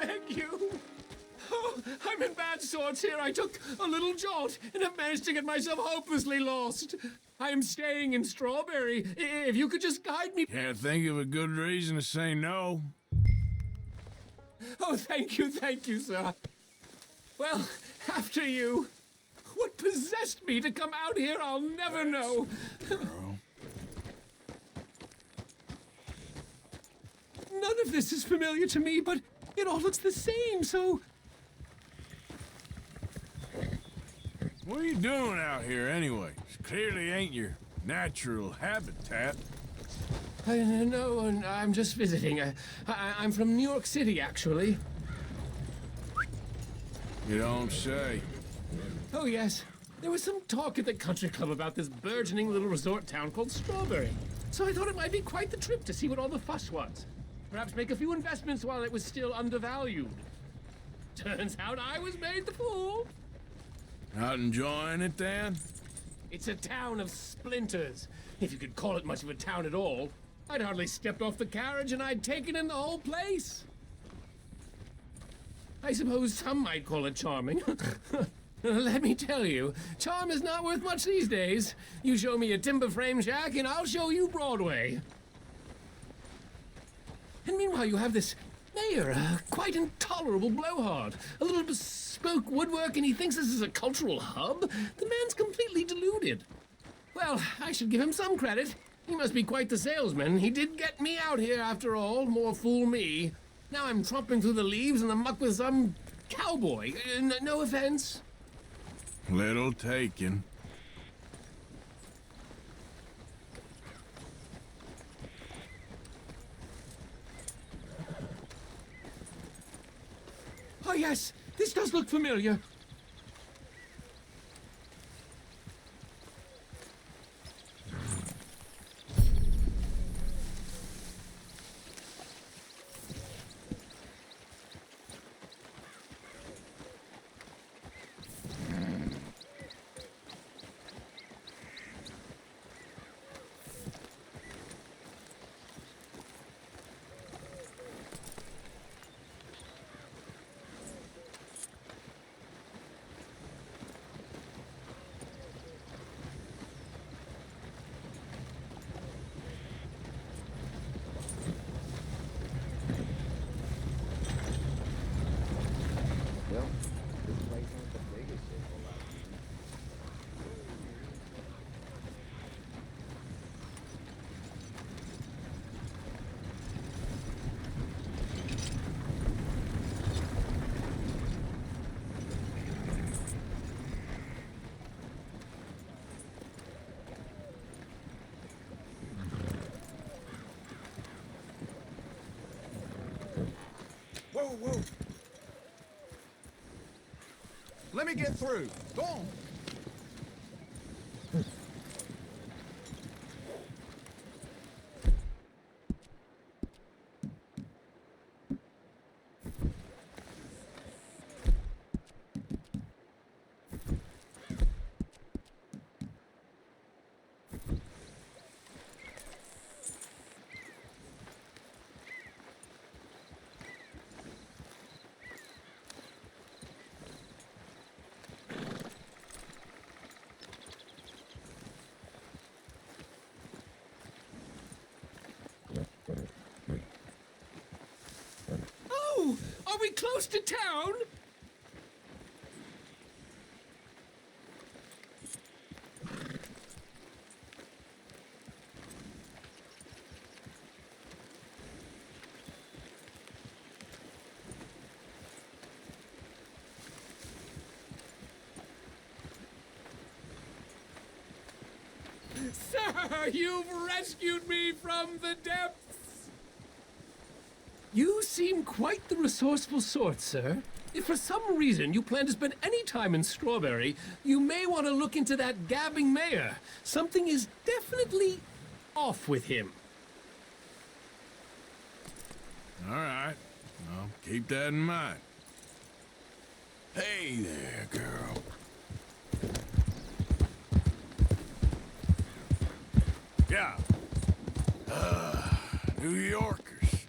beg you. Oh, I'm in bad sorts here. I took a little jolt and have managed to get myself hopelessly lost. I am staying in Strawberry. If you could just guide me. Can't think of a good reason to say no. Oh, thank you, sir. Well, after you. What possessed me to come out here, I'll never know. Girl. None of this is familiar to me, but it all looks the same, so... What are you doing out here anyway? This clearly ain't your natural habitat. No, I'm just visiting. I'm from New York City, actually. You don't say. Oh, yes. There was some talk at the country club about this burgeoning little resort town called Strawberry. So I thought it might be quite the trip to see what all the fuss was. Perhaps make a few investments while it was still undervalued. Turns out I was made the fool. Not enjoying it, then? It's a town of splinters, if you could call it much of a town at all. I'd hardly stepped off the carriage and I'd taken in the whole place. I suppose some might call it charming. Let me tell you, charm is not worth much these days. You show me a timber frame shack and I'll show you Broadway. And meanwhile you have this mayor, a quite intolerable blowhard. A little bespoke woodwork and he thinks this is a cultural hub? The man's completely deluded. Well, I should give him some credit. He must be quite the salesman. He did get me out here after all, more fool me. Now I'm tromping through the leaves in the muck with some cowboy. No offense. Little taken. Oh, yes, this does look familiar. Well, this place ain't the biggest circle out here. Whoa, whoa! Let me get through. Go on. Oh, are we close to town? Sir, you've rescued me from the depths! You seem quite the resourceful sort, sir. If for some reason you plan to spend any time in Strawberry, you may want to look into that gabbing mayor. Something is definitely off with him. All right. I'll keep that in mind. Hey there, girl. Yeah. New Yorkers.